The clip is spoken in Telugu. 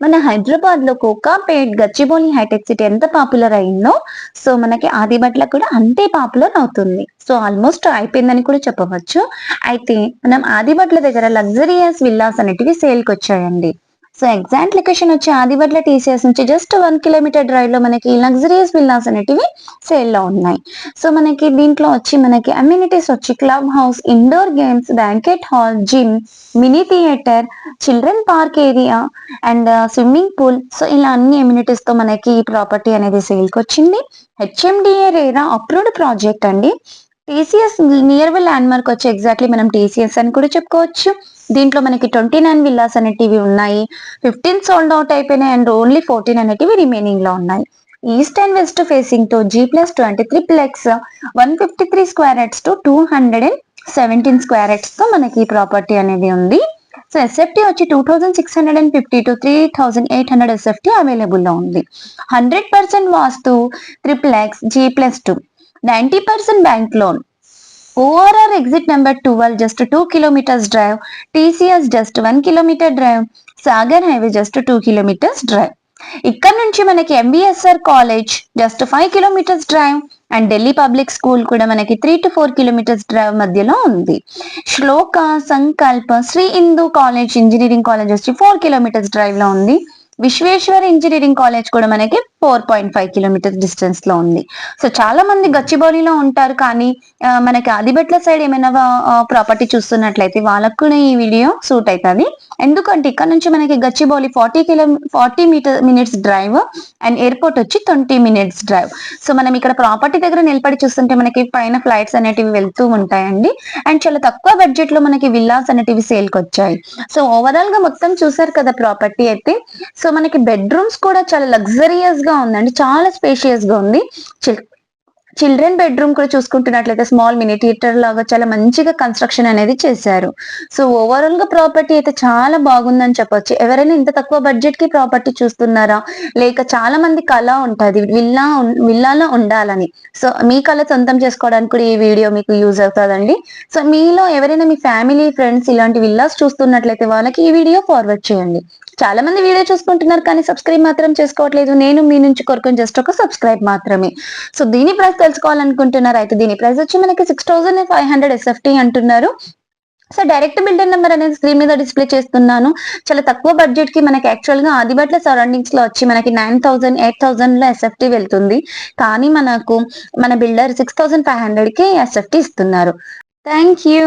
మన హైదరాబాద్ లో కోకాపేట్, గచ్చిబౌలి హైటెక్ సిటీ ఎంత పాపులర్ అయిందో, సో మనకి ఆదిబట్ల కూడా అంతే పాపులర్ అవుతుంది. సో ఆల్మోస్ట్ అయిపోయిందని కూడా చెప్పవచ్చు. అయితే మనం ఆదిబట్ల దగ్గర లగ్జరియస్ విల్లాస్ అనేటివి సేల్ కి వచ్చాయండి. సో ఎగ్జాక్ట్ లొకేషన్ వచ్చి ఆదిబట్ల టీసీఎస్ నుంచి జస్ట్ 1 కిలోమీటర్ డ్రైవ్ లో మనకి లగ్జరియస్ విల్లాస్ అనేటివి సేల్ లో ఉన్నాయి. సో మనకి దీంట్లో వచ్చి మనకి అమ్యూనిటీస్ వచ్చి club house, indoor games, banquet hall, gym, mini theatre, children park area and swimming pool. So ఇలా అన్ని ఎమ్యూనిటీస్ తో మనకి ఈ ప్రాపర్టీ అనేది సేల్ కి వచ్చింది. హెచ్ఎండిఏ రేరా అప్రూవ్డ్ ప్రాజెక్ట్ అండి. TCS near by land mark వచ్చి ఎగ్జాక్ట్లీ మనం టీసీఎస్ అని కూడా చెప్పుకోవచ్చు. దీంట్లో మనకి 29 విల్లాస్ అనేటివి ఉన్నాయి. 15 సోల్డ్ అవుట్ అయిపోయినాయి అండ్ ఓన్లీ 14 అనేటివి రిమైనింగ్ లో ఉన్నాయి. ఈస్ట్ అండ్ వెస్ట్ ఫేసింగ్ తో G+23 ప్లెక్స్ 153 square yards to 217 square yards తో మనకి ఈ ప్రాపర్టీ అనేది ఉంది. సో ఎస్ఎఫ్టీ వచ్చి 2650 టు 3800 ఎస్ఎఫ్టీ అవైలబుల్ లో ఉంది. 100% vastu, triplex, G+2, 90% bank loan. ORR exit number 12 just 2 kilometers drive, TCS just 1 kilometer drive, Sagar highway just 2 kilometers drive. ఇక్కడ నుంచి మనకి MBSR college just 5 kilometres drive and Delhi public school కూడా మనకి 3 to 4 కిలోమీటర్స్ డ్రైవ్ మధ్యలో ఉంది. శ్లోక, సంకల్ప, శ్రీ ఇందు కాలేజ్ ఇంజనీరింగ్ కాలేజ్ వచ్చి 4 కిలోమీటర్స్ డ్రైవ్ లో ఉంది. విశ్వేశ్వర ఇంజనీరింగ్ కాలేజ్ కూడా మనకి 4.5 కిలోమీటర్స్ డిస్టెన్స్ లో ఉంది. సో చాలా మంది గచ్చిబౌలిలో ఉంటారు, కానీ మనకి ఆదిబట్ల సైడ్ ఏమైనా ప్రాపర్టీ చూస్తున్నట్లయితే వాళ్ళకు కూడా ఈ వీడియో సూట్ అవుతుంది. ఎందుకంటే ఇక్కడ నుంచి మనకి Gachibowli 40 minutes drive and airport వచ్చి 20 మినిట్స్ డ్రైవ్. సో మనం ఇక్కడ ప్రాపర్టీ దగ్గర నిలబడి చూస్తుంటే మనకి పైన ఫ్లైట్స్ అనేటివి వెళ్తూ ఉంటాయండి. అండ్ చాలా తక్కువ బడ్జెట్ లో మనకి విల్లాస్ అనేటివి సేల్ కి వచ్చాయి. సో ఓవరాల్ గా మొత్తం చూసారు కదా ప్రాపర్టీ అయితే. సో మనకి బెడ్రూమ్స్ కూడా చాలా లగ్జరియస్ గా ఉందండి, చాలా స్పేషియస్ గా ఉంది. చిల్డ్రన్ బెడ్రూమ్ కూడా చూసుకుంటున్నట్లయితే స్మాల్ మినీ థియేటర్ లాగా చాలా మంచిగా కన్స్ట్రక్షన్ అనేది చేశారు. సో ఓవరాల్ గా ప్రాపర్టీ అయితే చాలా బాగుందని చెప్పొచ్చు. ఎవరైనా ఇంత తక్కువ బడ్జెట్ కి ప్రాపర్టీ చూస్తున్నారా, లేక చాలా మంది కళ ఉంటది విల్లాలో ఉండాలని. సో మీ కళ సొంతం చేసుకోవడానికి కూడా ఈ వీడియో మీకు యూజ్ అవుతుందండి. సో మీలో ఎవరైనా మీ ఫ్యామిలీ, ఫ్రెండ్స్ ఇలాంటి విల్లాస్ చూస్తున్నట్లయితే వాళ్ళకి ఈ వీడియో ఫార్వర్డ్ చేయండి. చాలా మంది వీడియో చూసుకుంటున్నారు కానీ సబ్స్క్రైబ్ మాత్రం చేసుకోవట్లేదు. నేను మీ నుంచి కోరుకుని జస్ట్ ఒక సబ్స్క్రైబ్ మాత్రమే. సో దీని ప్రైస్ తెలుసుకోవాలనుకుంటున్నారు అయితే దీని ప్రైస్ వచ్చి మనకి 6500 ఎస్ఎఫ్టీ అంటున్నారు. సో డైరెక్ట్ బిల్డర్ నెంబర్ అనేది స్క్రీన్ మీద డిస్ప్లే చేస్తున్నాను. చాలా తక్కువ బడ్జెట్ కి మనకి యాక్చువల్ గా ఆదిబట్ల సరౌండింగ్స్ లో వచ్చి మనకి 9000, 8000 లో ఎస్ఎఫ్టీ వెళ్తుంది. కానీ మన బిల్డర్ 6500 కి ఎస్ఎఫ్టీ ఇస్తున్నారు. Thank you.